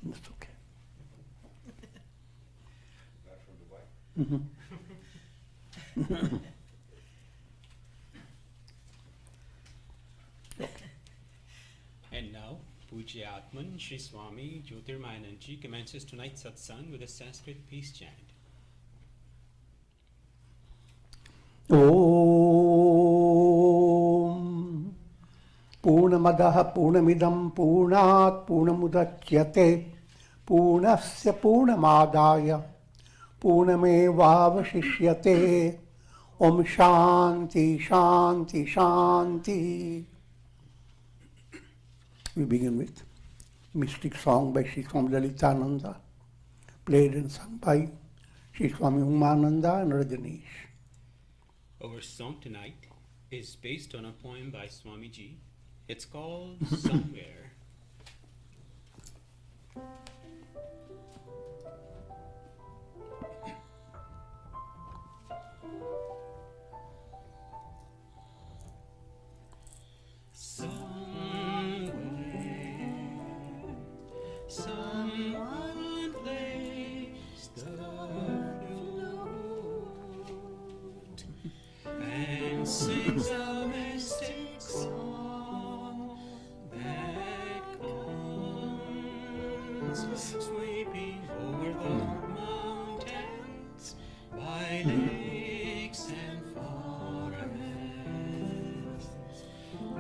That's okay. Back from Dubai. And now, Pujya Atman Sri Swami Jyotirmayananda commences tonight's satsang with a Sanskrit peace chant. Om Purnamadaha Purnamidam Purnat Purnamudachyate Purnasya Purnamadaya Purnamevavashishyate Om Shanti Shanti Shanti. We begin with mystic song by Sri Swami Lalitananda, played and sung by Sri Swami Umananda and Rajneesh. Our song tonight is based on a poem by Swamiji. It's called Somewhere. sings a mystic song that comes sweeping over the mountains, by lakes and forests,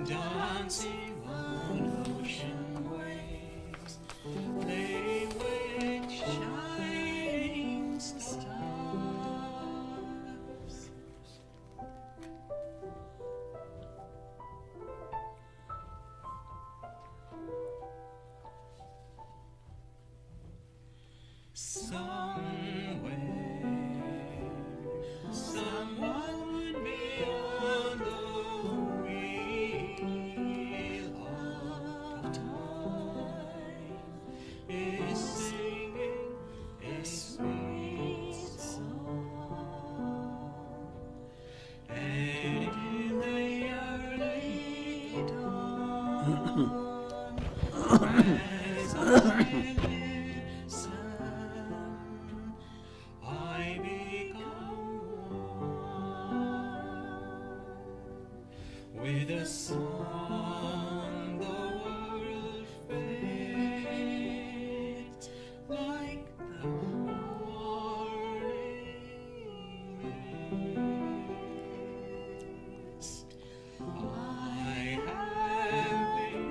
dancing on ocean waves, playing with shining stars. Somewhere, someone would be on the wheel of time, is singing a sweet song, and in the early dawn, as I listen, I become one with the sun. The world fades like the morning mist. I have become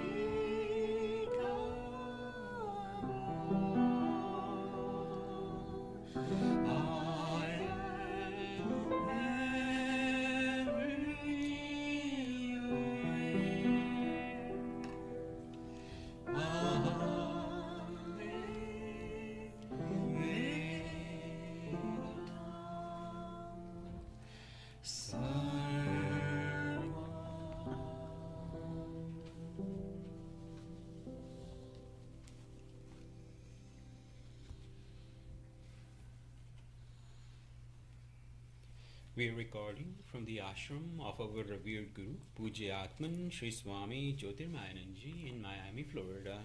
We are recording from the ashram of our revered Guru, Pujya Atman Sri Swami Jyotirmayananda in Miami, Florida.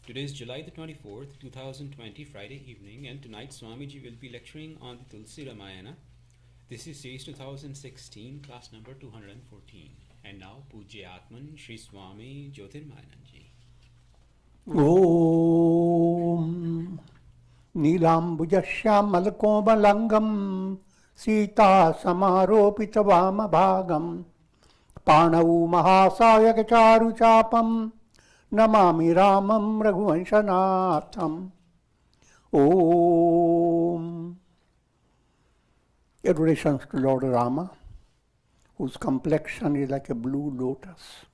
Today is July the 24th, 2020, Friday evening, and tonight Swamiji will be lecturing on the Tulsi Ramayana. This is Sage 2016, class number 214. And now Pujya Atman Sri Swami Jyotirmayananda. Om Neelambujasyamalkomalangam Sita Samaropita Vamabhagam Panau Mahasayakacharu Chapam Namami Ramam Raghuvanshanatham. Om. Adorations to Lord Rama, whose complexion is like a blue lotus,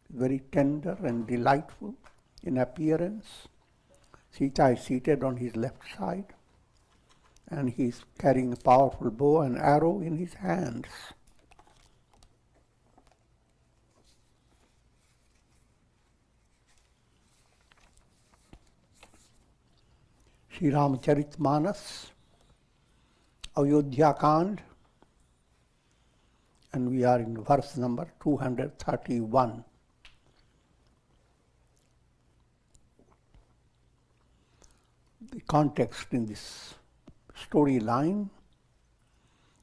very tender and delightful in appearance. Sita is seated on his left side, and he is carrying a powerful bow and arrow in his hands. Sri Ramcharitmanas, Ayodhya Kand, and we are in verse number 231. The context in this storyline,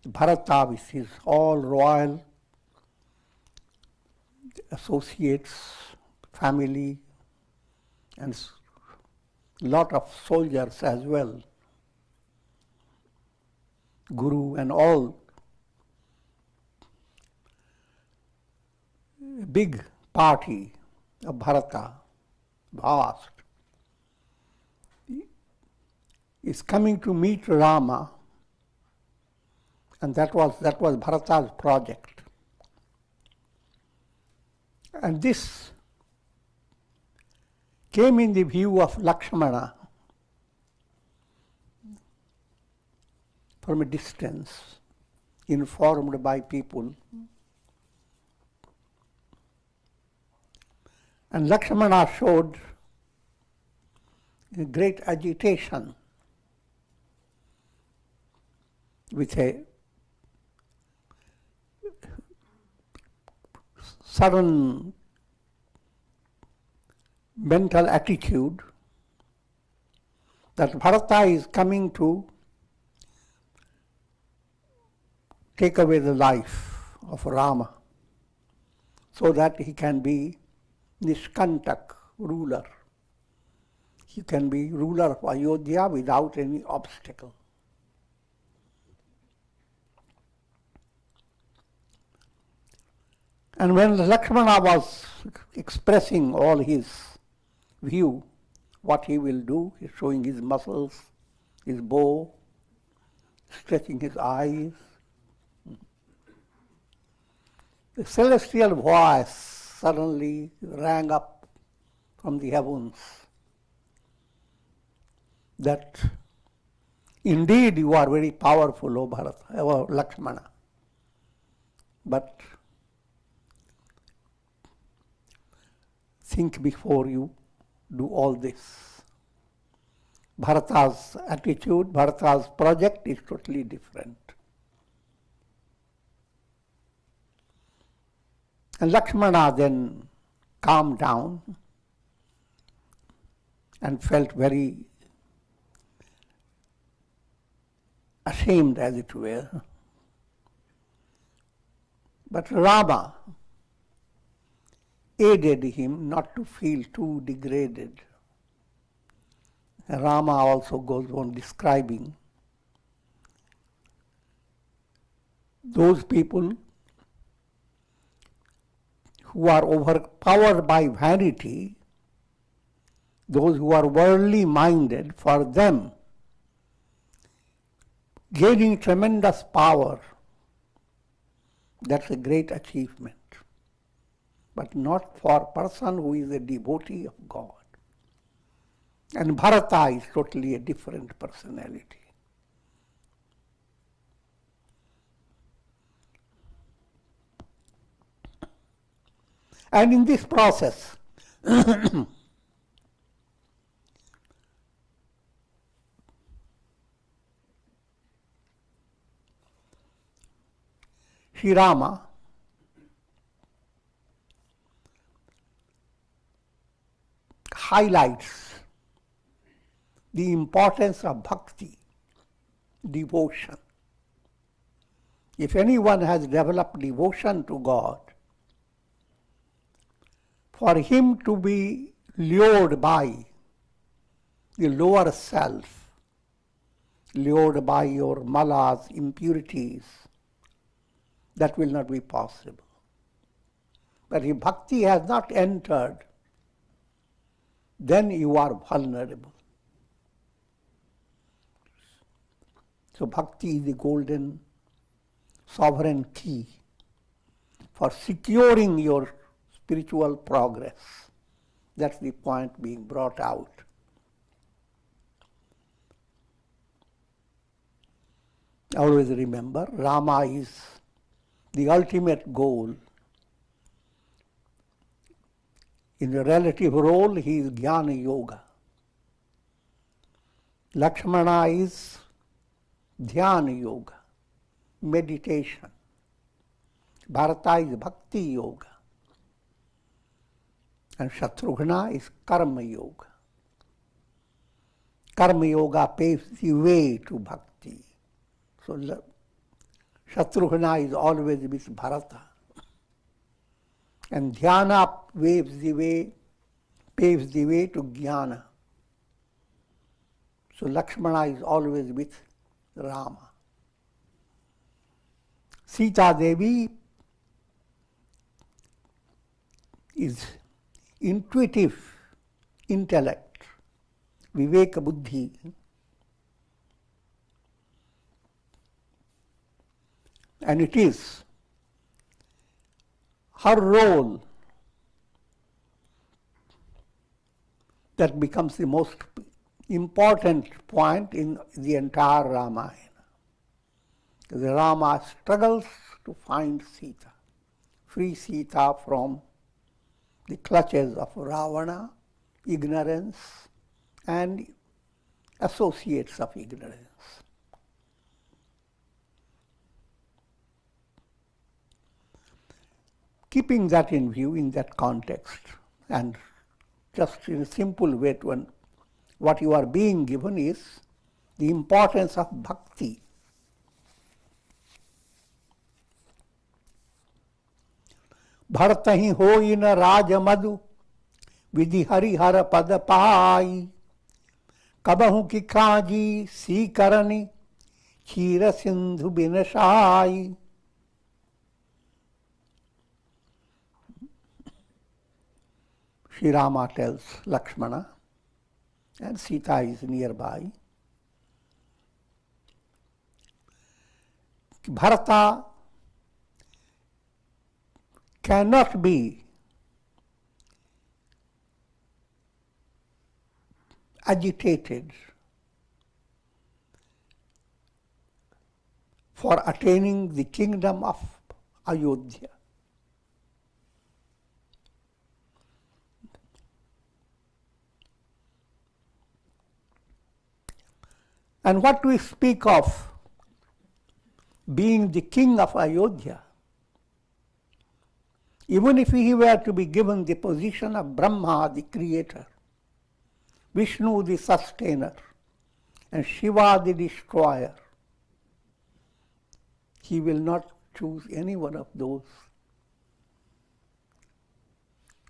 Bharata with his all royal associates, family, and lot of soldiers as well, Guru and all, a big party of Bharata, vast, is coming to meet Rama, and that was Bharata's project. And this came in the view of Lakshmana from a distance, informed by people. And Lakshmana showed a great agitation with a sudden mental attitude that Bharata is coming to take away the life of Rama, so that he can be Nishkantak, ruler. He can be ruler of Ayodhya without any obstacle. And when Lakshmana was expressing all his view, what he will do, he's showing his muscles, his bow, stretching his eyes. The celestial voice suddenly rang up from the heavens that indeed you are very powerful, O Bharata, O Lakshmana, but think before you do all this. Bharata's attitude, Bharata's project is totally different. And Lakshmana then calmed down and felt very ashamed, as it were. But Rama aided him not to feel too degraded. Rama also goes on describing those people who are overpowered by vanity, those who are worldly minded, for them gaining tremendous power, that's a great achievement. But not for a person who is a devotee of God. And Bharata is totally a different personality. And in this process, Sri Rama highlights the importance of bhakti, devotion. If anyone has developed devotion to God, for him to be lured by the lower self, lured by your malas, impurities, that will not be possible. But if bhakti has not entered, then you are vulnerable. So bhakti is the golden sovereign key for securing your spiritual progress. That's the point being brought out. Always remember, Rama is the ultimate goal. In the relative role, he is Jnana Yoga. Lakshmana is Dhyana Yoga, meditation. Bharata is Bhakti Yoga. And Shatrughna is Karma Yoga. Karma Yoga paves the way to Bhakti. So Shatrughna is always with Bharata. And Dhyana paves the way to Jnana. So Lakshmana is always with Rama. Sita Devi is intuitive intellect, Viveka Buddhi. And it is her role that becomes the most important point in the entire Ramayana. The Rama struggles to find Sita, free Sita from the clutches of Ravana, ignorance, and associates of ignorance. Keeping that in view, in that context, and just in a simple way, what you are being given is the importance of bhakti. भरतहि होई न राज मधु विधि हरिहर पद पाई कबहु की काजी सी करनी क्षीर Sindhu बिनसाई. Sri Rama tells Lakshmana, and Sita is nearby, Bharata cannot be agitated for attaining the kingdom of Ayodhya. And what we speak of being the king of Ayodhya, even if he were to be given the position of Brahma, the creator, Vishnu, the sustainer, and Shiva, the destroyer, he will not choose any one of those.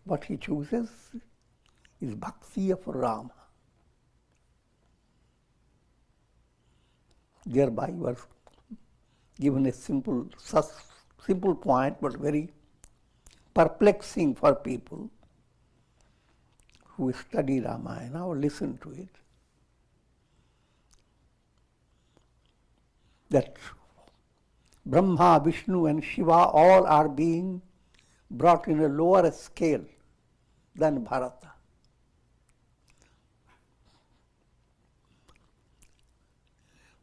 What he chooses is bhakti of Rama. Thereby was given a simple point, but very perplexing for people who study Ramayana or listen to it, that Brahma, Vishnu and Shiva all are being brought in a lower scale than Bharata.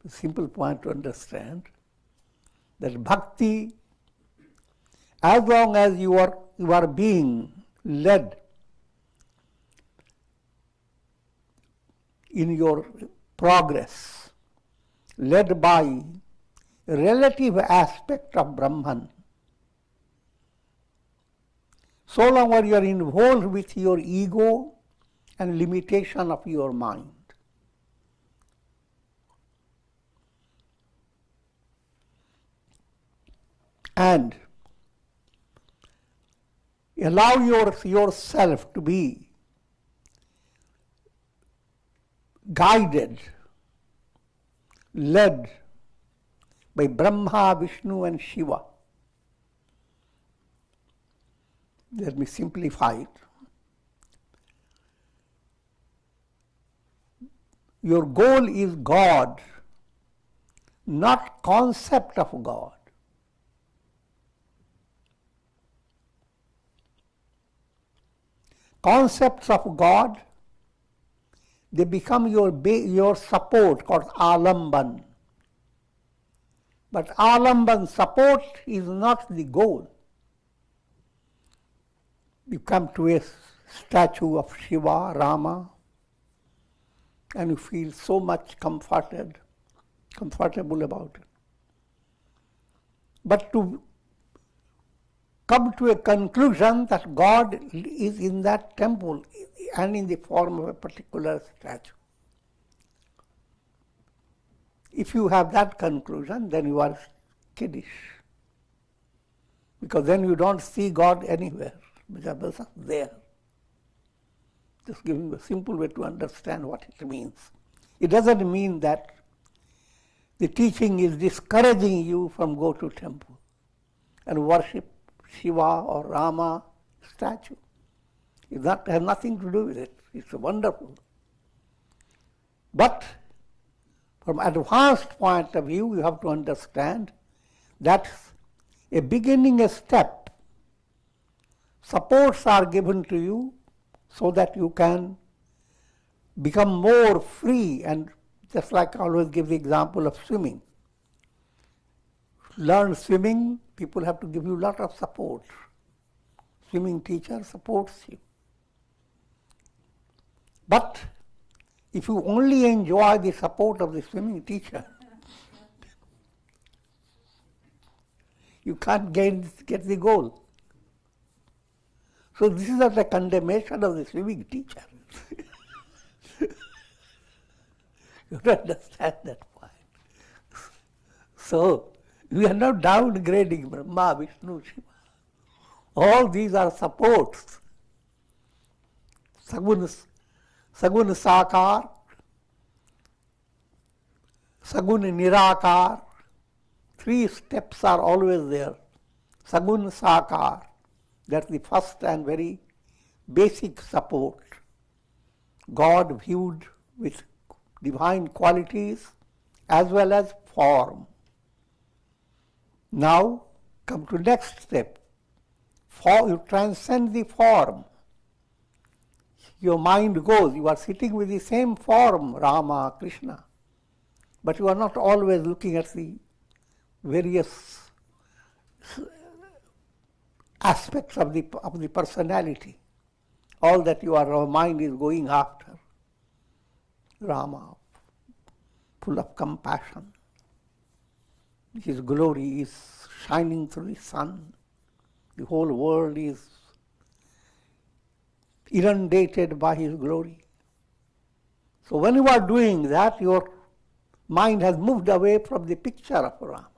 A simple point to understand that bhakti, as long as you are being led in your progress, led by a relative aspect of Brahman, so long as you are involved with your ego and limitation of your mind, and allow yourself to be guided, led by Brahma, Vishnu and Shiva. Let me simplify it. Your goal is God, not concept of God. Concepts of God, they become your support, called alamban. But alamban, support, is not the goal. You come to a statue of Shiva, Rama, and you feel so much comfortable about it. But to come to a conclusion that God is in that temple and in the form of a particular statue. If you have that conclusion, then you are kiddish. Because then you don't see God anywhere, because it's there. Just giving a simple way to understand what it means. It doesn't mean that the teaching is discouraging you from go to temple and worship Shiva or Rama statue. It has nothing to do with it. It's wonderful. But from advanced point of view, you have to understand that a beginning step. Supports are given to you so that you can become more free, and just like I always give the example of swimming. Learn swimming, people have to give you a lot of support. Swimming teacher supports you. But if you only enjoy the support of the swimming teacher, you can't get the goal. So this is not a condemnation of the swimming teacher. You understand that point. So we are not downgrading Brahma, Vishnu, Shiva. All these are supports. Sagun Sakar, Sagun Nirakar. 3 steps are always there. Sagun Sakar, that's the first and very basic support. God viewed with divine qualities as well as form. Now come to next step. You transcend the form. Your mind goes, you are sitting with the same form, Rama, Krishna, but you are not always looking at the various aspects of the personality. All that your mind is going after. Rama, full of compassion. His glory is shining through the sun. The whole world is inundated by his glory. So when you are doing that, your mind has moved away from the picture of Rama.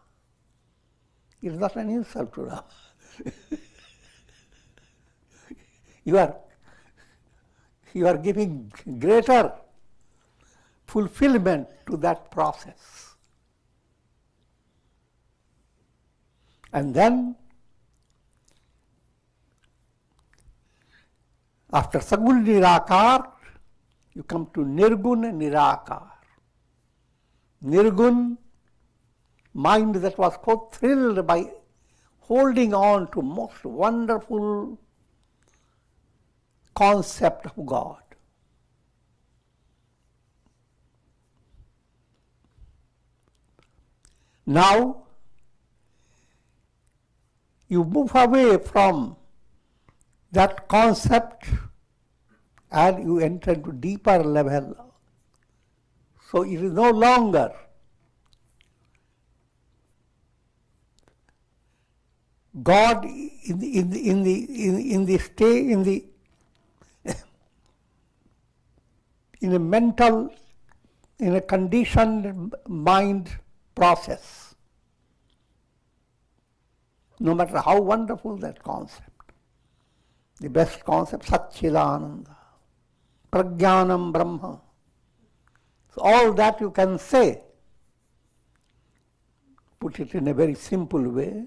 It is not an insult to Rama. You are giving greater fulfillment to that process. And then, after Sagun Nirakar, you come to Nirgun Nirakar. Nirgun, mind that was so thrilled by holding on to most wonderful concept of God. Now, you move away from that concept and you enter into deeper level. So it is no longer God in a conditioned mind process. No matter how wonderful that concept. The best concept, Satchidananda, Prajnanam Brahma. So all that you can say, put it in a very simple way.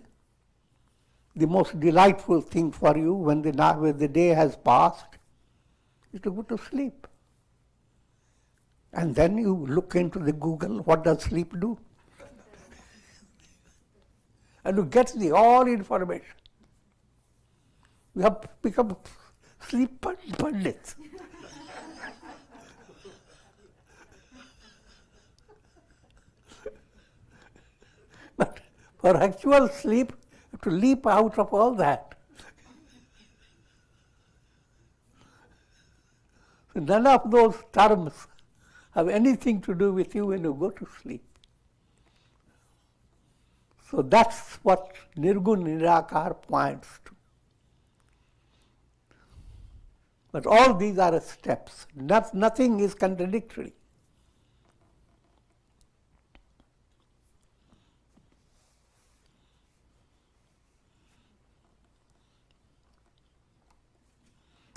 The most delightful thing for you when the day has passed is to go to sleep. And then you look into the Google, what does sleep do? And you get the all information. You have become sleep pundits. But for actual sleep, you have to leap out of all that. So none of those terms have anything to do with you when you go to sleep. So that's what Nirgun Nirakar points to. But all these are steps. Nothing is contradictory.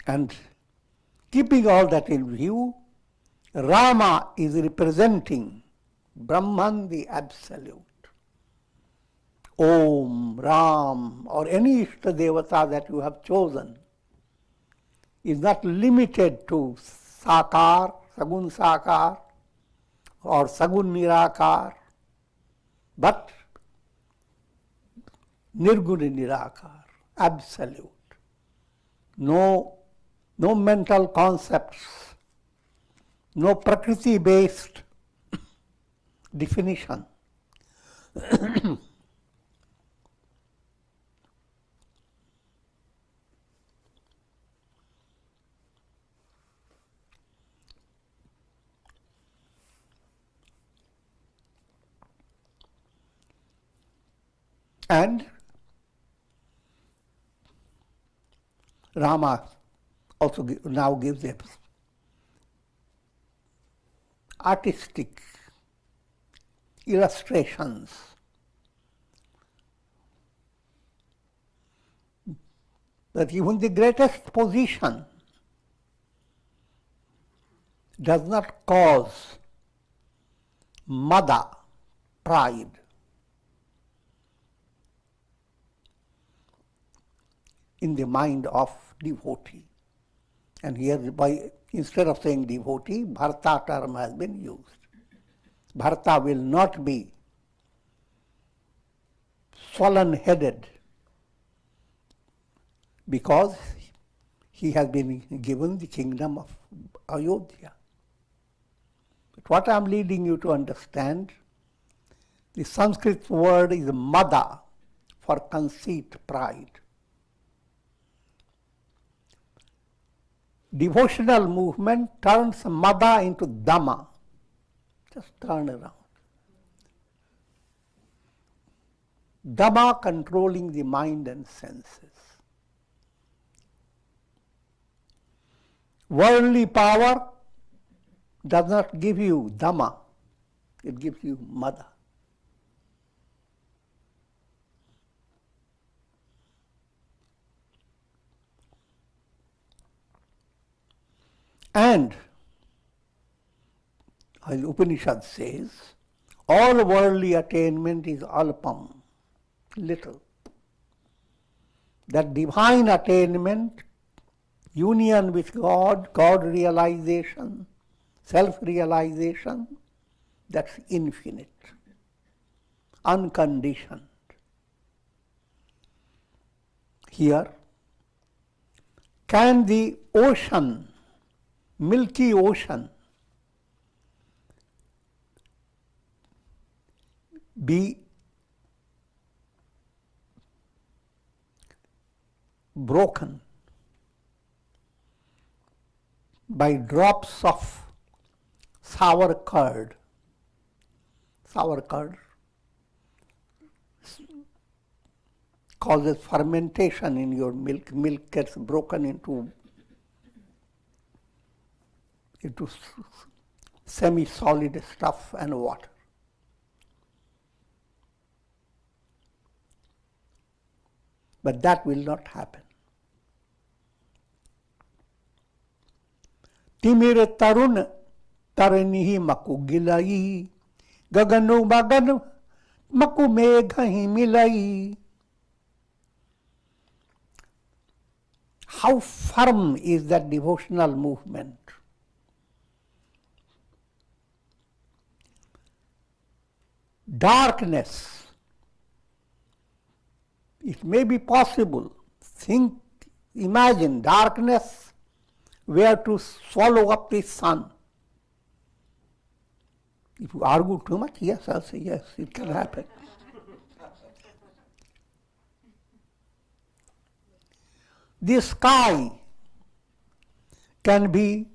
And keeping all that in view, Rama is representing Brahman, the Absolute. Om, Ram, or any Ishta Devata that you have chosen is not limited to Sakar, Sagun Sakar, or Sagun Nirakar, but Nirguna Nirakar, Absolute. No mental concepts, no Prakriti-based definition. And Rama also now gives a artistic illustrations that even the greatest position does not cause mada, pride. In the mind of devotee. And here, instead of saying devotee, bharta term has been used. Bharta will not be swollen-headed because he has been given the kingdom of Ayodhya. But what I am leading you to understand, the Sanskrit word is mada, for conceit, pride. Devotional movement turns mada into dhamma. Just turn around. Dhamma controlling the mind and senses. Worldly power does not give you dhamma, it gives you mada. And, as Upanishad says, all worldly attainment is alpam, little. That divine attainment, union with God, God realization, self-realization, that's infinite, unconditioned. Here, can the ocean, Milky Ocean, be broken by drops of sour curd? Sour curd causes fermentation in your milk. Milk gets broken into semi-solid stuff and water. But that will not happen. Timir tarun taranihi maku gilai, gaganu maganu maku meghahi milai. How firm is that devotional movement? Darkness. It may be possible. Imagine darkness were to swallow up the sun. If you argue too much, yes, I'll say yes, it can happen. The sky can be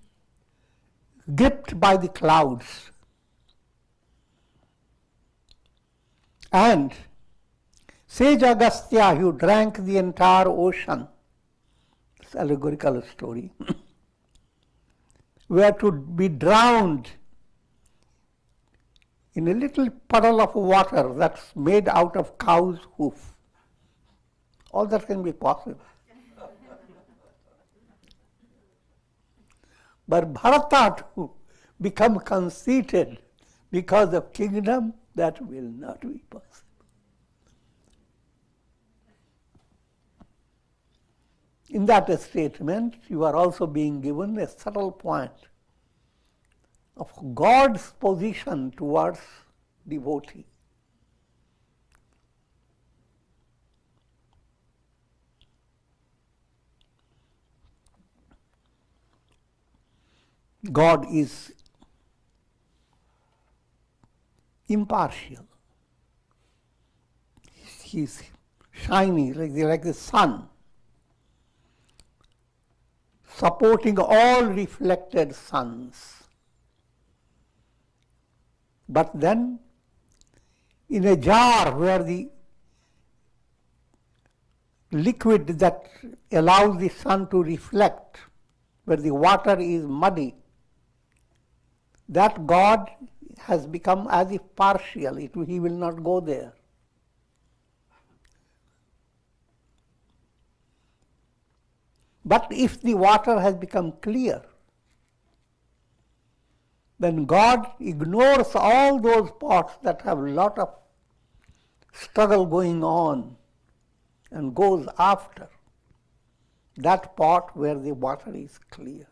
gripped by the clouds. And Sage Agastya, who drank the entire ocean, it's an allegorical story, were to be drowned in a little puddle of water that's made out of cow's hoof. All that can be possible. But Bharata to become conceited because of kingdom, that will not be possible. In that statement, you are also being given a subtle point of God's position towards devotee. God is impartial. He is shiny like the sun, supporting all reflected suns. But then, in a jar where the liquid that allows the sun to reflect, where the water is muddy, that God has become as if partial. He will not go there. But if the water has become clear, then God ignores all those pots that have a lot of struggle going on and goes after that pot where the water is clear.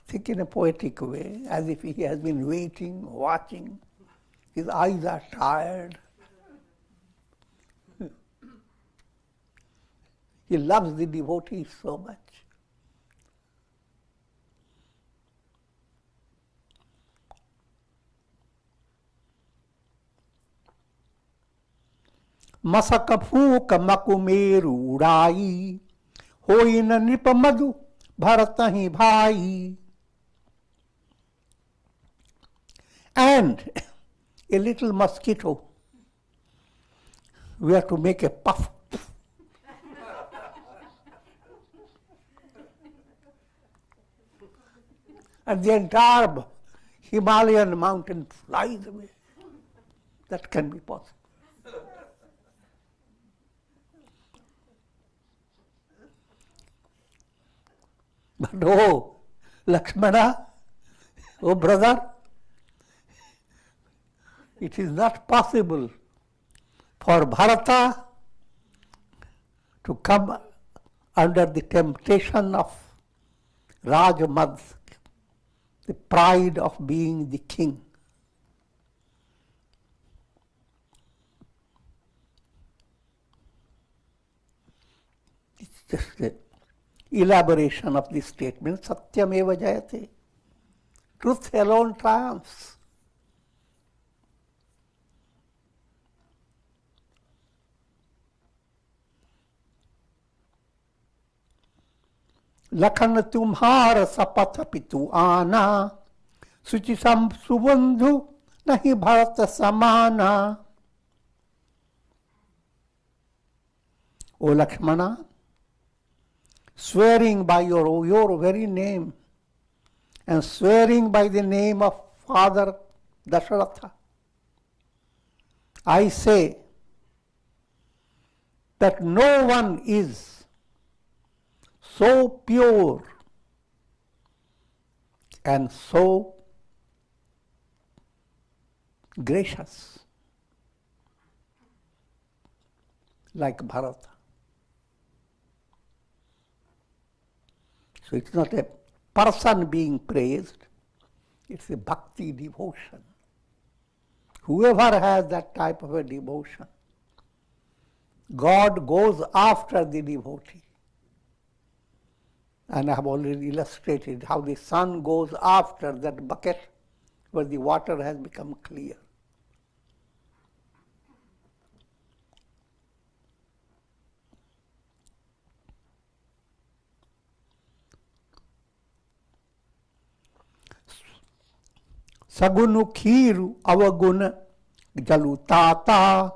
Think in a poetic way, as if he has been waiting, watching. His eyes are tired. He loves the devotees so much. मसक फूक मकुमेरु उड़ाई, होई न नृप मधु भरत ही भाई. And a little mosquito, we have to make a puff. And the entire Himalayan mountain flies away. That can be possible. But oh, Lakshmana, oh brother, it is not possible for Bharata to come under the temptation of Rajamad, the pride of being the king. It's just an elaboration of this statement, Satyameva Jayate. Truth alone triumphs. Lakhan तुम्हार सपथ पितु आना, सुचि सम सुबंधु नहीं भरत समाना. O Lakshmana, swearing by your very name and swearing by the name of Father Dasharatha, I say that no one is so pure and so gracious like Bharata. So it's not a person being praised, it's a bhakti devotion. Whoever has that type of a devotion, God goes after the devotee. And I have already illustrated how the sun goes after that bucket where the water has become clear. Sagunu khiru avaguna jalutata,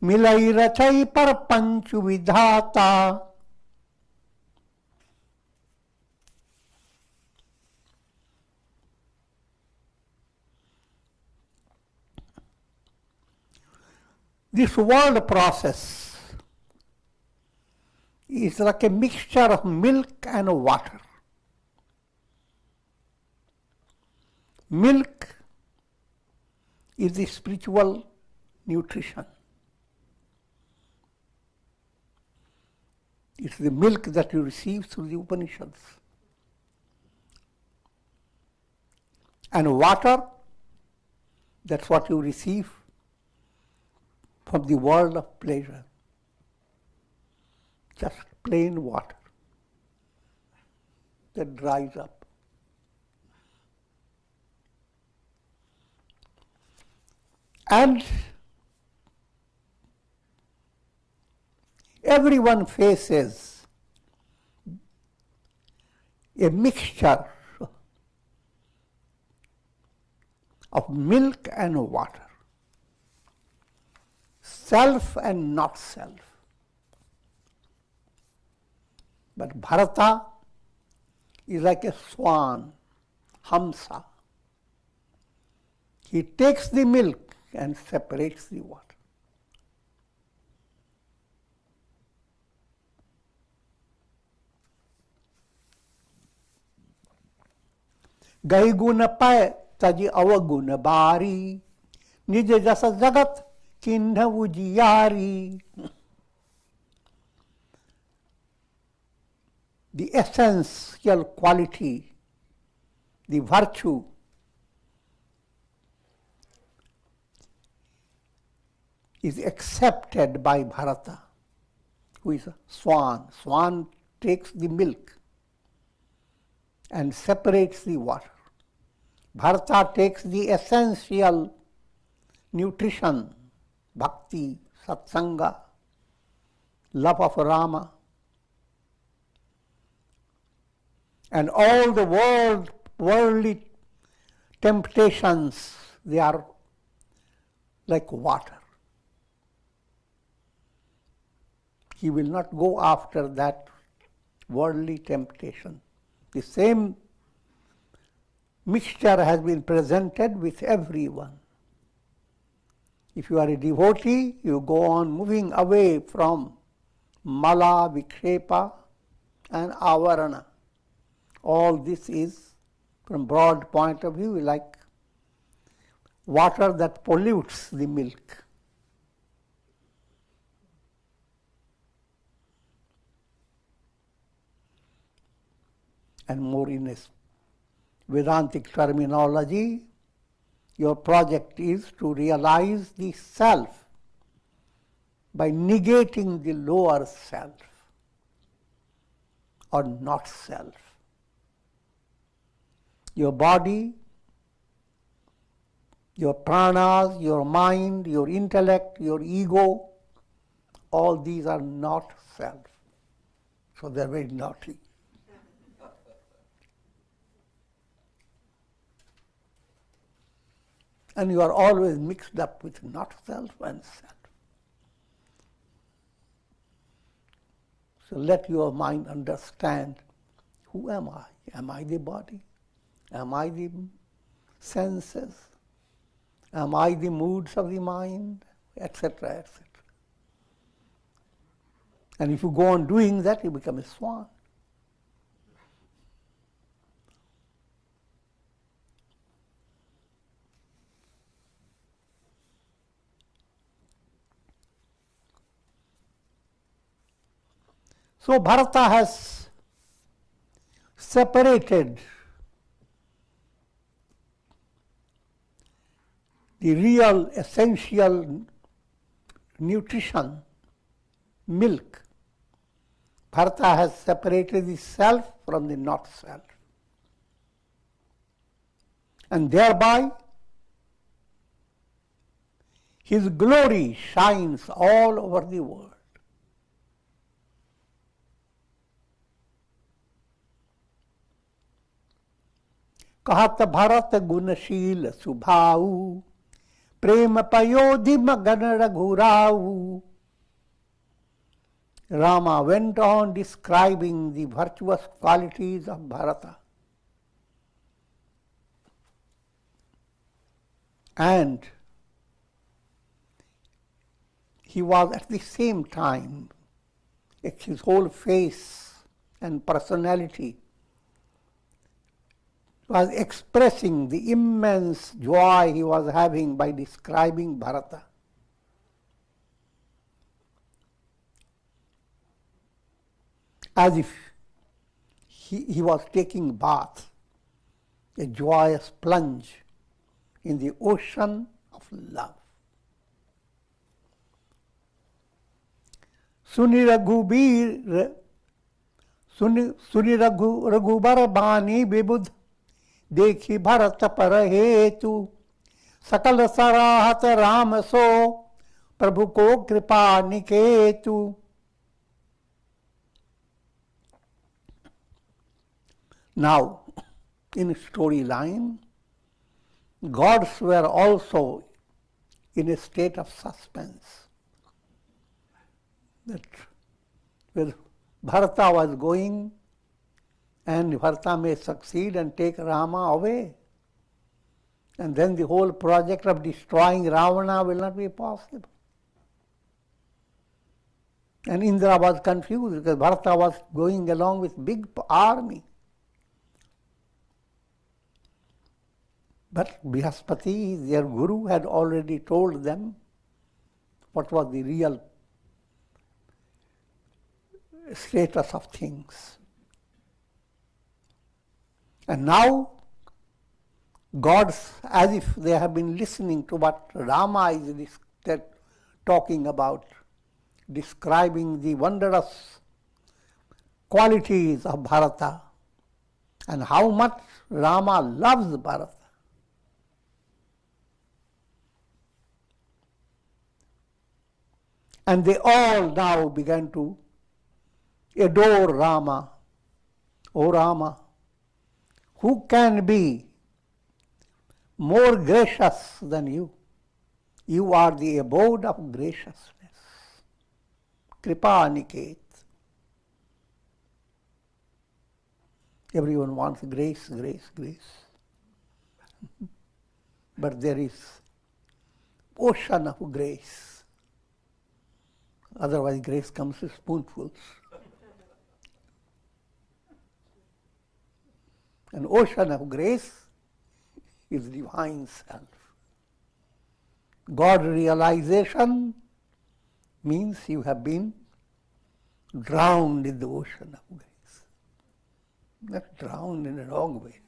milai rachai par panchu vidhata. This world process is like a mixture of milk and water. Milk is the spiritual nutrition. It's the milk that you receive through the Upanishads. And water, that's what you receive from the world of pleasure. Just plain water that dries up. And everyone faces a mixture of milk and water. Self and not self. But Bharata is like a swan, Hamsa. He takes the milk and separates the water. गई गुण पय तज अवगुण बारी, निज जस जगत चिन्ह उजियारी. The essential quality, the virtue, is accepted by Bharata, who is a swan. Swan takes the milk and separates the water. Bharata takes the essential nutrition, bhakti, satsanga, love of Rama, and all the worldly temptations, they are like water. He will not go after that worldly temptation. The same mixture has been presented with everyone. If you are a devotee, you go on moving away from mala, vikshepa, and avarana. All this is, from broad point of view, like water that pollutes the milk. And more in a Vedantic terminology, your project is to realize the self by negating the lower self or not self. Your body, your pranas, your mind, your intellect, your ego, all these are not self. So they are very naughty. And you are always mixed up with not self and self. So let your mind understand, who am I? Am I the body? Am I the senses? Am I the moods of the mind? Etc., etc. And if you go on doing that, you become a swan. So Bharata has separated the real essential nutrition, milk. Bharata has separated the self from the not self. And thereby his glory shines all over the world. कहत भरत गुणशील सुभाऊ, प्रेम पयोधि मगन रघुराऊ. Rama went on describing the virtuous qualities of Bharata. And he was at the same time, his whole face and personality was expressing the immense joy he was having by describing Bharata. As if he was taking bath, a joyous plunge in the ocean of love. Suni Raghubar बानी विबुध, देखी भरत पर हेतु. सकल सराहत राम सो, प्रभु को कृपा निकेतु. Now, in storyline, gods were also in a state of suspense. That where Bharata was going, and Bharata may succeed and take Rama away. And then the whole project of destroying Ravana will not be possible. And Indra was confused because Bharata was going along with big army. But Brihaspati, their guru, had already told them what was the real status of things. And now, gods, as if they have been listening to what Rama is talking about, describing the wondrous qualities of Bharata and how much Rama loves Bharata. And they all now began to adore Rama. O Rama, who can be more gracious than you? You are the abode of graciousness. Kripa Niket. Everyone wants grace, grace, grace. But there is ocean of grace. Otherwise, grace comes in spoonfuls. An ocean of grace is divine self. God realization means you have been drowned in the ocean of grace. Not drowned in a wrong way.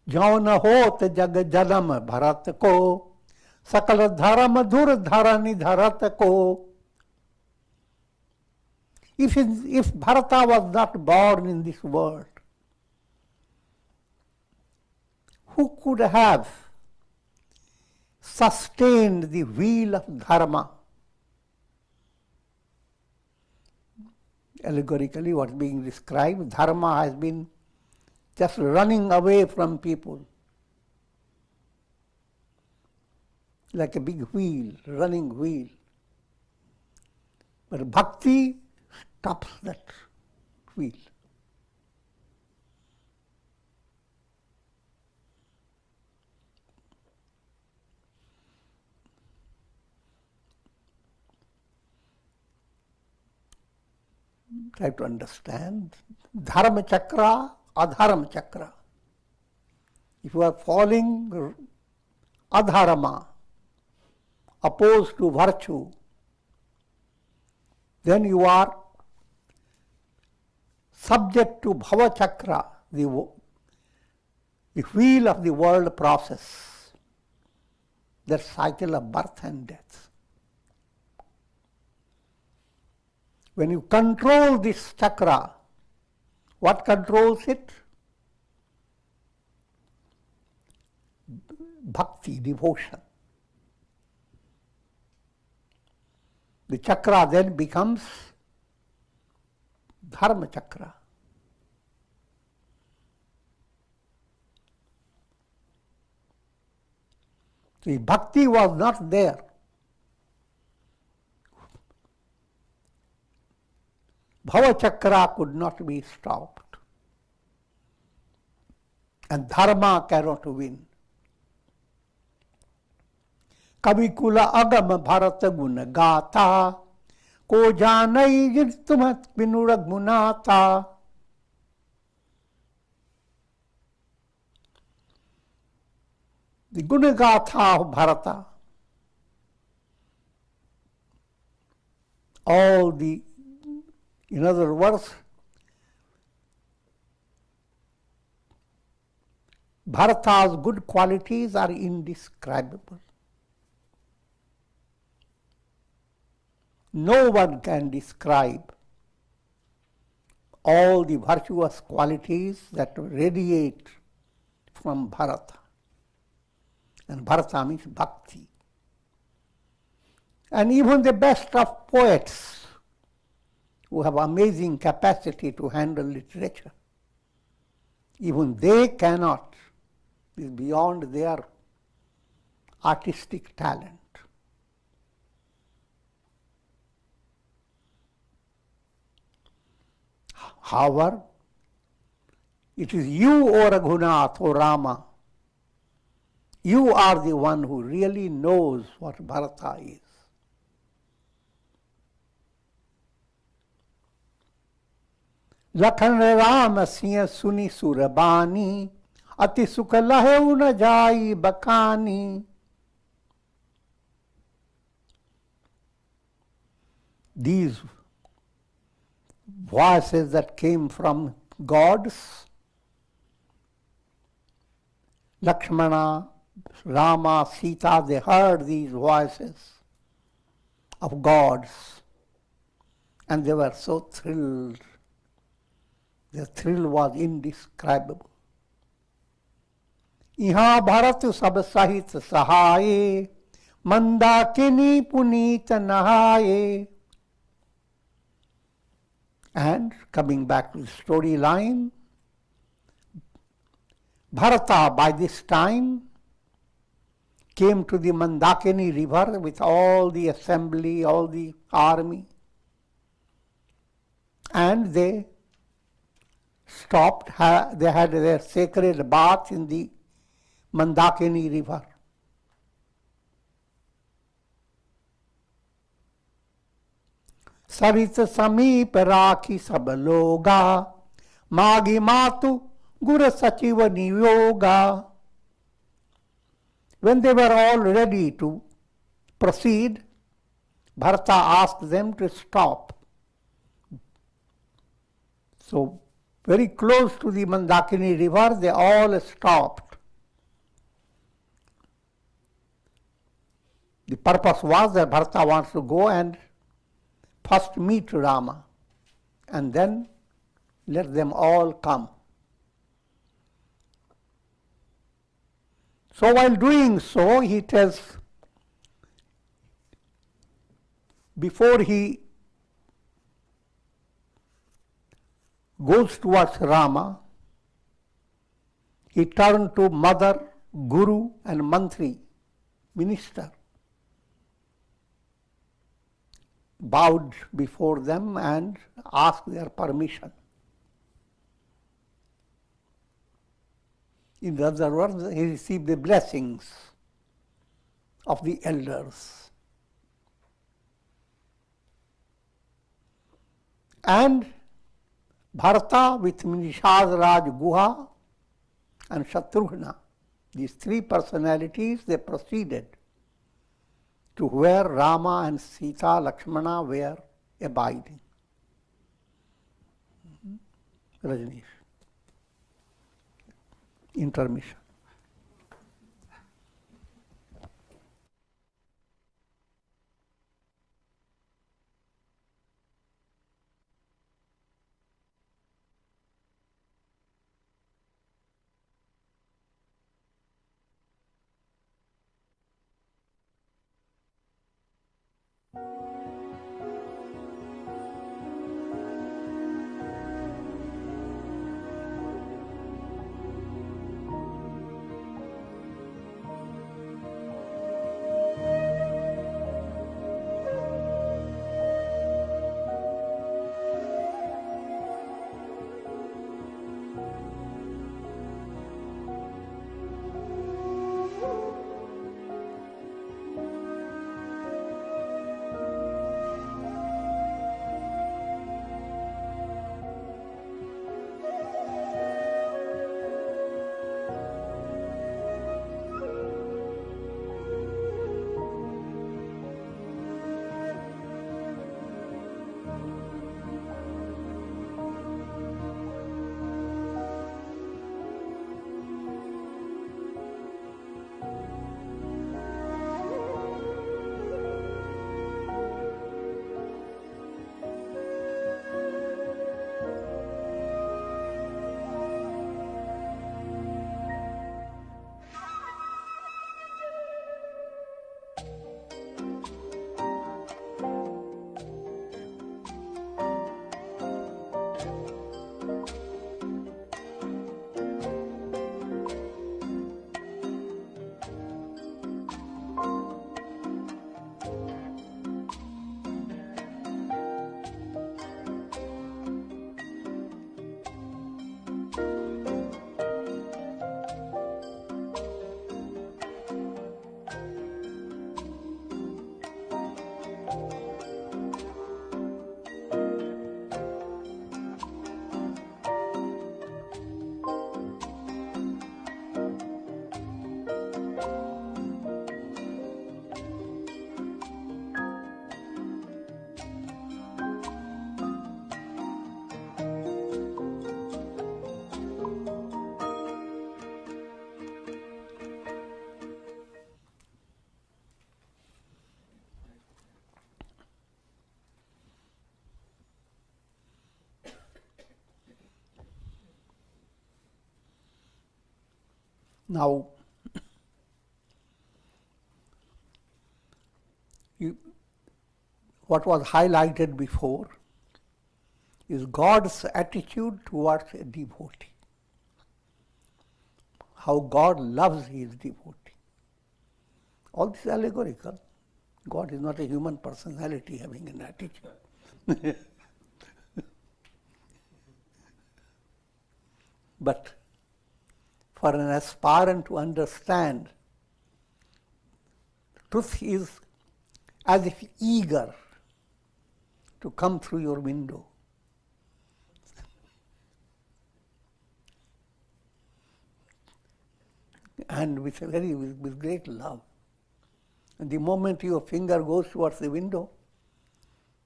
ज्यों न होत जग जन्म भरत को सकल धर्म धुर धरनि धरत को. If Bharata was not born in this world, who could have sustained the wheel of dharma? Allegorically, what's being described, dharma has been just running away from people. Like a big wheel, running wheel. But bhakti stops that wheel. Try to understand. Dharma chakra, adharma chakra. If you are following adharma, opposed to virtue, then you are subject to bhava chakra, the wheel of the world process, that cycle of birth and death. When you control this chakra, what controls it? Bhakti, devotion. The chakra then becomes dharma chakra. The bhakti was not there. Bhava chakra could not be stopped. And dharma cannot win. कवि कुल अगम भरत गुण गाता को जानई जिन तुम बिनु Raghunatha. The Gunagatha of Bharata, in other words, Bharata's good qualities are indescribable. No one can describe all the virtuous qualities that radiate from Bharata. And Bharata means bhakti. And even the best of poets who have amazing capacity to handle literature, even they cannot, it is beyond their artistic talent. However, it is you, O Raghunath, O Rama. You are the one who really knows what Bharata is. Lakhan Ram Singh सुनी सुरबानी, अति सुख लहेउ न जाई Bakani. These voices that came from gods, Lakshmana, Rama, Sita, they heard these voices of gods and they were so thrilled. The thrill was indescribable. यहाँ भरत सब सहित सहाये, Mandakini Puneet नहाये. And coming back to the storyline, Bharata by this time came to the Mandakini river with all the assembly, all the army, and they stopped, they had their sacred bath in the Mandakini river. सरित समीप राखी सब लोगा, मागी मातु गुर सचिव नियोगा. When they were all ready to proceed, Bharata asked them to stop. So, very close to the Mandakini river, they all stopped. The purpose was that Bharata wants to go and first meet Rama and then let them all come. So while doing so, he tells, before he goes towards Rama, he turned to mother, guru and mantri, minister, bowed before them and asked their permission. In other words, he received the blessings of the elders. And Bharata with Nishad Raj Guha and Shatrughna, these three personalities, they proceeded to where Rama and Sita, Lakshmana were abiding. Rajneesh. Intermission. Now, what was highlighted before is God's attitude towards a devotee. How God loves his devotee. All this is allegorical. God is not a human personality having an attitude. But for an aspirant to understand, truth is as if eager to come through your window. And with great love. And the moment your finger goes towards the window,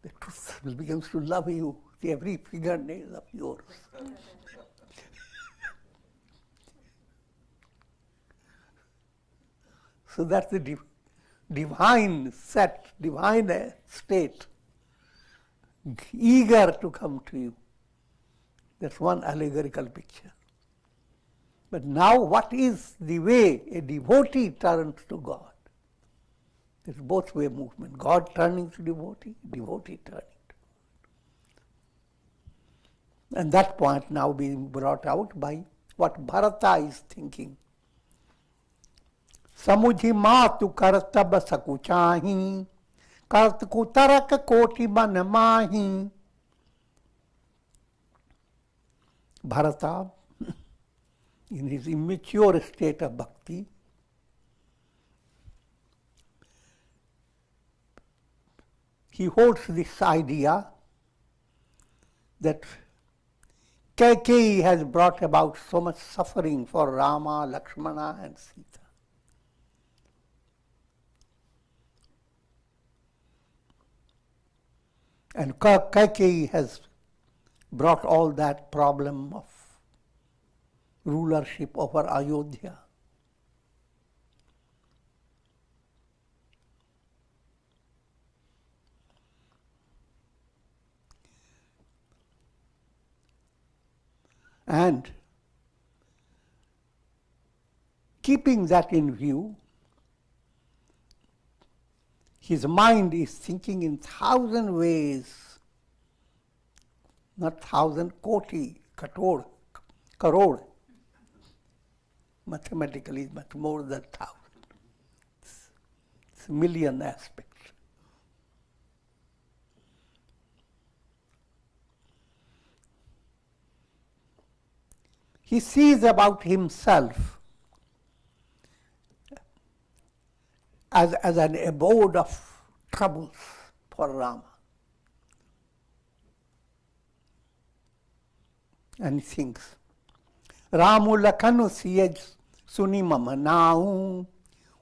the truth begins to love you, every fingernail of yours. So that's the divine state, eager to come to you. That's one allegorical picture. But now what is the way a devotee turns to God? It's both way movement. God turning to devotee, devotee turning to God. And that point now being brought out by what Bharata is thinking. Samujhi matu kartab sakuchahi, kart kutarak koti ban mahi. Bharata, in his immature state of bhakti, he holds this idea that Kaikeyi has brought about so much suffering for Rama, Lakshmana and Sita. And Kaikeyi has brought all that problem of rulership over Ayodhya. And keeping that in view, his mind is thinking in 1,000 ways, not 1,000, koti, crore. Mathematically, much more than 1,000. It's a million aspects. He sees about himself as an abode of troubles for Rama. And he thinks, Ramu lakhanu siyaj suni mama naun,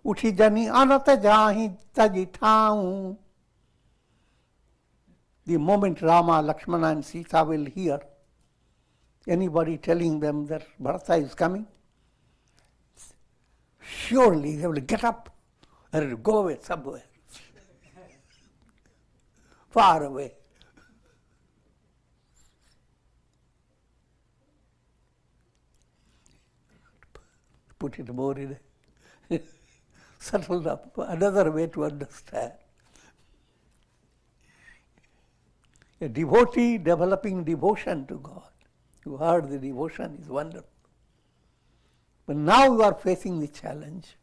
uthi jani anata jahi tajitaun. The moment Rama, Lakshmana and Sita will hear anybody telling them that Bharata is coming, surely they will get up and go away somewhere, far away. Put it more in a subtle up, another way to understand. A devotee developing devotion to God. You heard the devotion is wonderful. But now you are facing the challenge.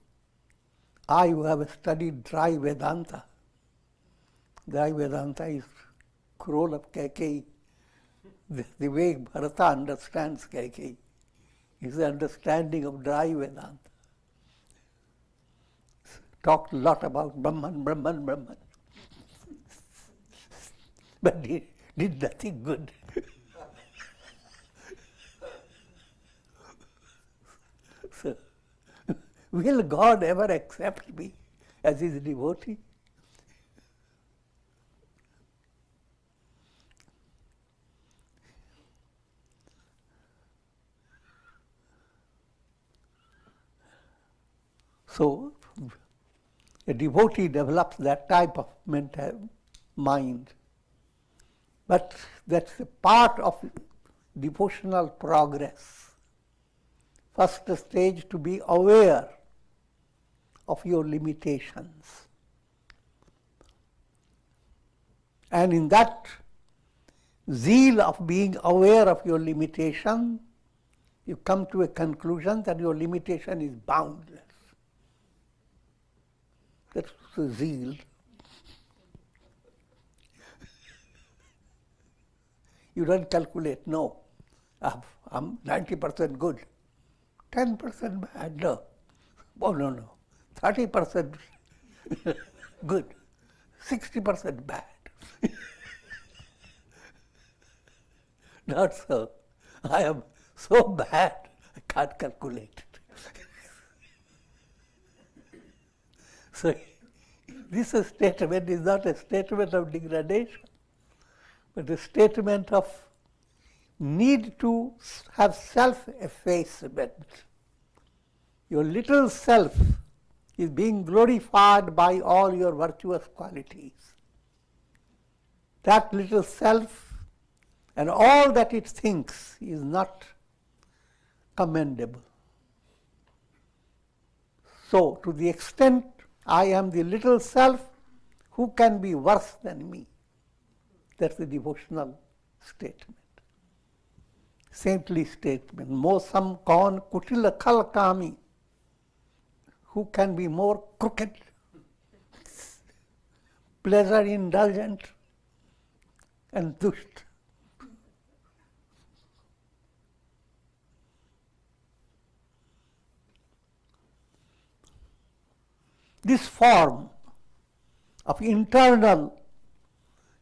I who have studied dry Vedanta. Dry Vedanta is scroll of Kaikeyi. The way Bharata understands Kaikeyi is the understanding of dry Vedanta. Talked a lot about Brahman. But did nothing good. So, will God ever accept me as his devotee? So, a devotee develops that type of mental mind. But that's a part of devotional progress. First stage, to be aware of your limitations. And in that zeal of being aware of your limitation, you come to a conclusion that your limitation is boundless. That's the zeal. You don't calculate, no, I'm 90% good, 10% bad, no. Oh, no. 30% good, 60% bad. Not so. I am so bad, I can't calculate it. So, this statement is not a statement of degradation, but a statement of need to have self-effacement. Your little self is being glorified by all your virtuous qualities. That little self and all that it thinks is not commendable. So, to the extent I am the little self, who can be worse than me? That's the devotional statement. Saintly statement. Mosam kaun kutila khal kami. Who can be more crooked, pleasure indulgent, and dusht? This form of internal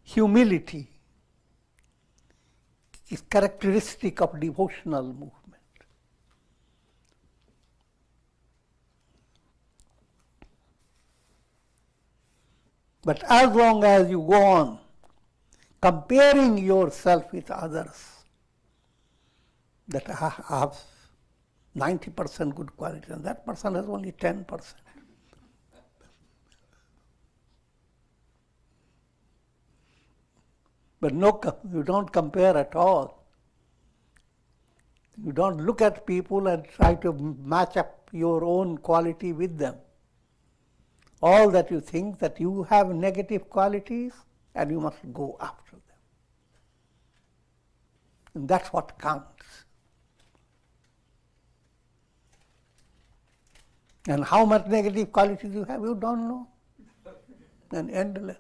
humility is characteristic of devotional movement. But as long as you go on comparing yourself with others, that I have 90% good quality and that person has only 10%. But no, you don't compare at all. You don't look at people and try to match up your own quality with them. All that you think that you have negative qualities and you must go after them. And that's what counts. And how much negative qualities you have, you don't know. And endless.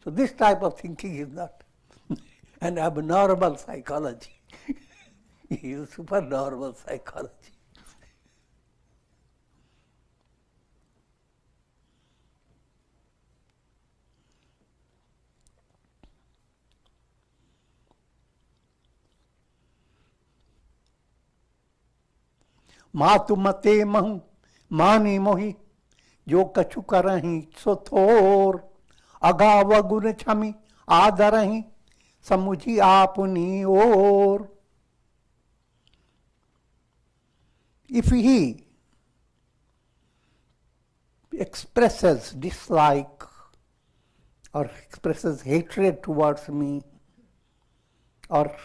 So this type of thinking is not an abnormal psychology. It is supernormal psychology. मातु मते महु मानी मोहि जो कछु करहि सो थोर अगाव गुण छमि आदरहि समुझी आपनी ओर. If he expresses dislike or expresses hatred towards me, or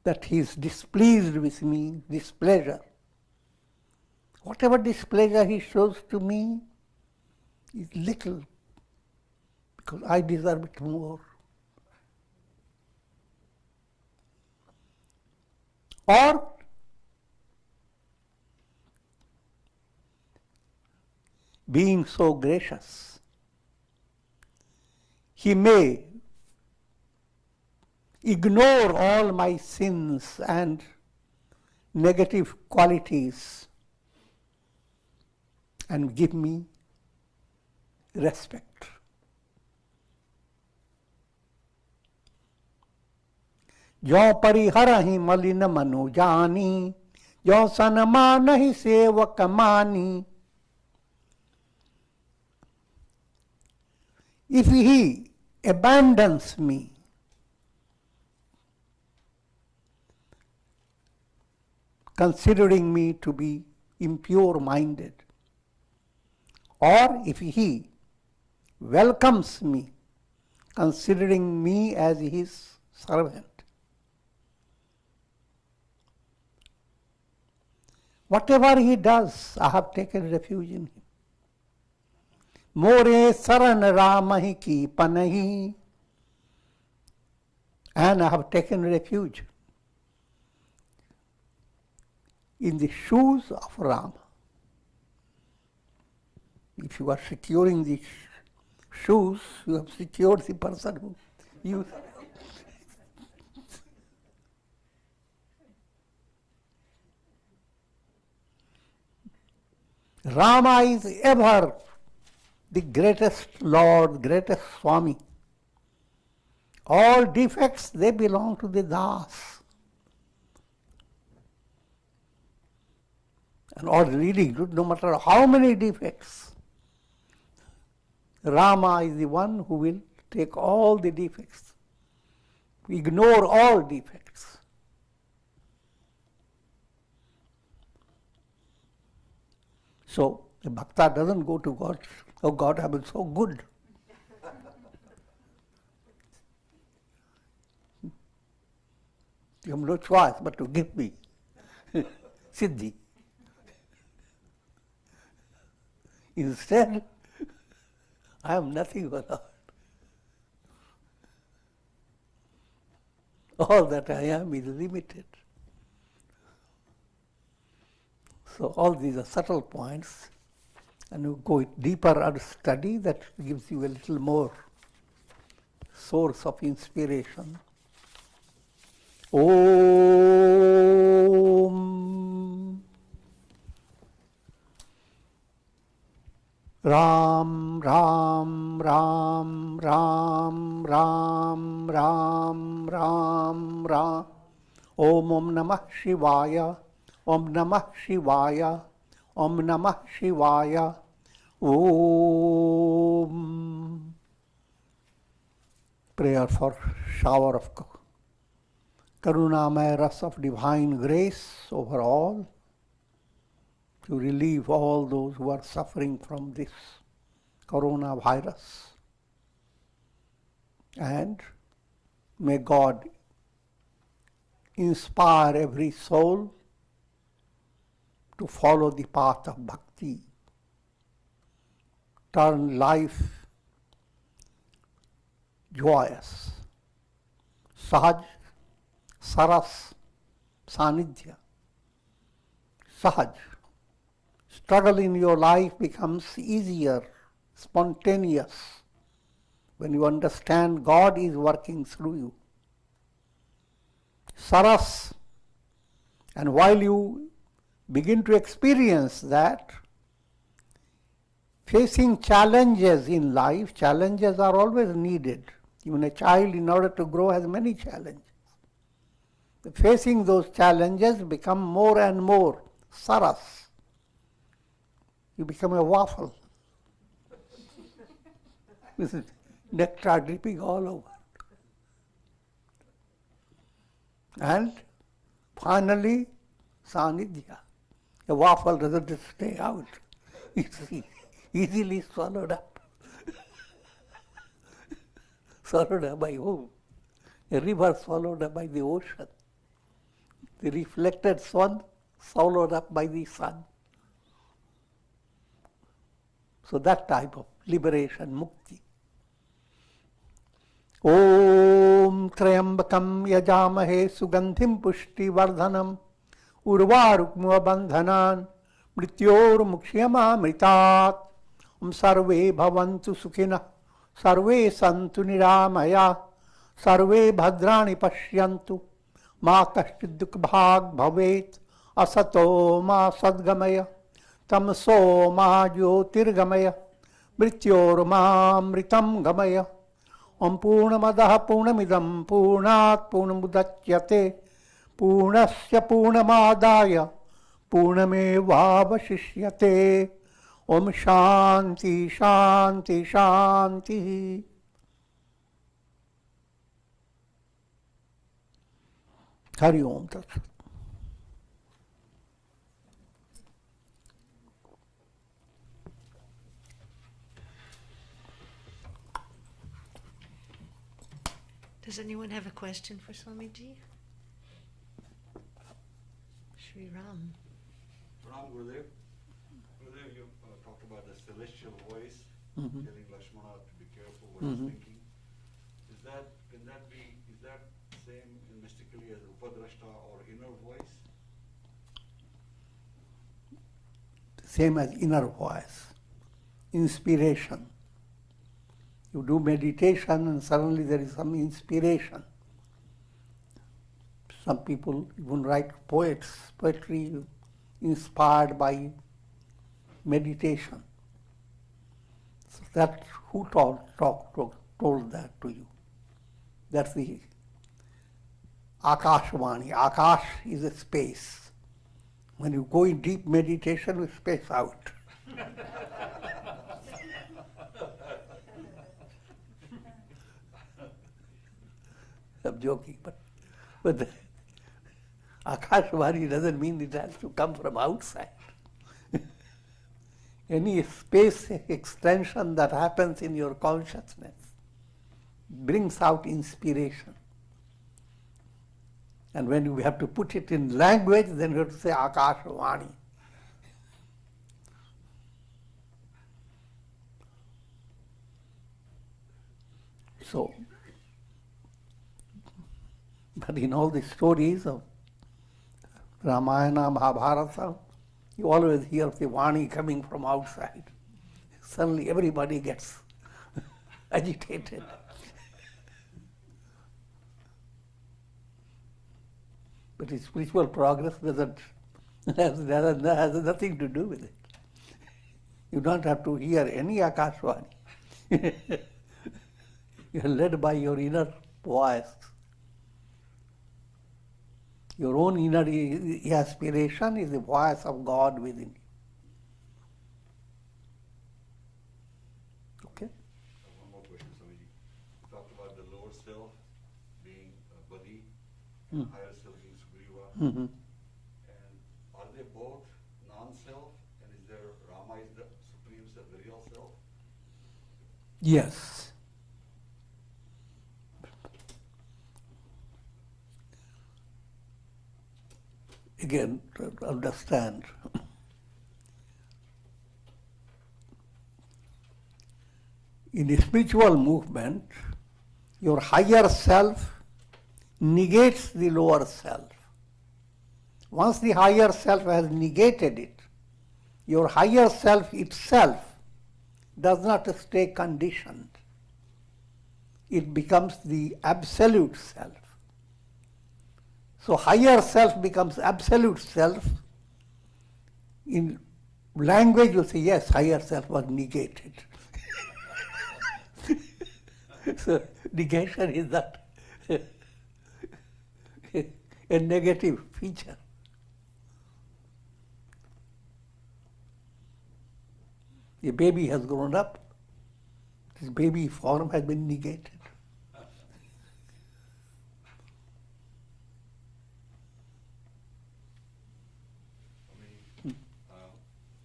that he is displeased with me, displeasure, whatever displeasure he shows to me is little, because I deserve it more. Or being so gracious, he may ignore all my sins and negative qualities and give me respect. जो परिहरहि मलिन मनु जानी, जो सन्मानहि सेवक मानी. If he abandons me, considering me to be impure-minded, or if he welcomes me, considering me as his servant, Whatever he does, I have taken refuge in him. More saran ramahi ki panahi. And I have taken refuge in the shoes of Rama. If you are securing the shoes, you have secured the person who you. Rama is ever the greatest Lord, greatest Swami. All defects, they belong to the Das. And all really good, no matter how many defects, Rama is the one who will take all the defects, ignore all defects. So the bhakta doesn't go to God, oh God, I've been so good. You have no choice but to give me siddhi. Instead, I am nothing but Lord. All that I am is limited. So all these are subtle points, and you go deeper and study, that gives you a little more source of inspiration. Om Ram Ram Ram Ram Ram Ram Ram Ram Om Namah Shivaya Om Namah Shivaya Om Namah Shivaya Om. Prayer for shower of Karunamaya Ras of divine grace over all, to relieve all those who are suffering from this coronavirus. And may God inspire every soul to follow the path of bhakti, turn life joyous, sahaj, saras, sanidhya, sahaj. Struggle in your life becomes easier, spontaneous, when you understand God is working through you. Saras, and while you begin to experience that, facing challenges in life, challenges are always needed. Even a child, in order to grow, has many challenges. Facing those challenges become more and more saras. You become a waffle. This is nectar dripping all over. And finally, sanidhya. A waffle doesn't just stay out. It's easily swallowed up. Swallowed up by whom? A river swallowed up by the ocean. The reflected sun swallowed up by the sun. So that type of liberation, mukti. Om Trayambakam Yajamahe Sugandhim Pushti Vardhanam Urvarukmua Bandhanan Mrityor Mukshyama Mritat Sarve Bhavantu Sukhina Sarve Santu Niramaya Sarve Bhadrani Pashyantu Ma Kashchid Bhag Bhavet Asato Ma Sadgamaya Tamso Ma Jyotirgamaya Mrityor Ma Mritam Gamaya Om Purnamadaha Purnamidam Purnat Purnamudachyate Purnasya Purnamadaya Purnamevavashishyate Om Shanti Shanti Shanti. Hari Om Tat Sat. Does anyone have a question for Swamiji? Sri Ram. Pranam Gurudev. Gurudev, you talked about the celestial voice telling Lakshmana to be careful what he's thinking. Is that same mystically as Upadrashta or inner voice? Same as inner voice, inspiration. You do meditation and suddenly there is some inspiration. Some people even write poetry inspired by meditation. So that's who told that to you. That's the Akashvani. Akash is a space. When you go in deep meditation, you space out. I'm joking, but the Akashvani doesn't mean it has to come from outside. Any space extension that happens in your consciousness brings out inspiration. And when you have to put it in language, then you have to say Akashvani. So, but in all the stories of Ramayana, Mahabharata, you always hear the Vani coming from outside. Suddenly everybody gets agitated. But spiritual progress has nothing to do with it. You don't have to hear any Akashvani. You're led by your inner voice. Your own inner aspiration is the voice of God within you. Okay? One more question, Swamiji. You talked about the lower self being Bali, and higher self being Sugriva. Mm-hmm. And are they both non-self? And is there Rama is the supreme self, the real self? Yes. Again, to understand. In a spiritual movement, your higher self negates the lower self. Once the higher self has negated it, your higher self itself does not stay conditioned. It becomes the absolute self. So higher self becomes absolute self. In language you say, yes, higher self was negated. So negation is that a negative feature. A baby has grown up. This baby form has been negated.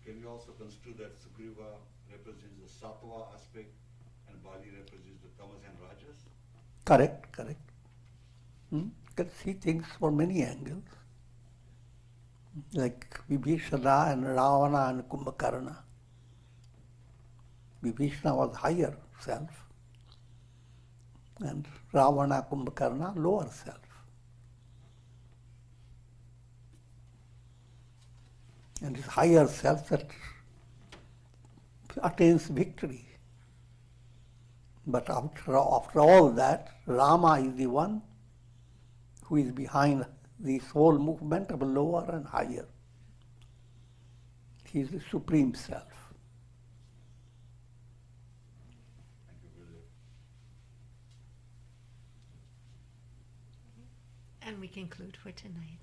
Can we also construe that Sugriva represents the Sattva aspect and Bali represents the Tamas and Rajas? Correct, correct. You can see things from many angles. Like Vibhishana and Ravana and Kumbhakarna. Vibhishana was higher self and Ravana, Kumbhakarna, lower self. And this higher self that attains victory. But after all that, Rama is the one who is behind this whole movement of lower and higher. He is the supreme self. Thank you, Gurudev. And we conclude for tonight.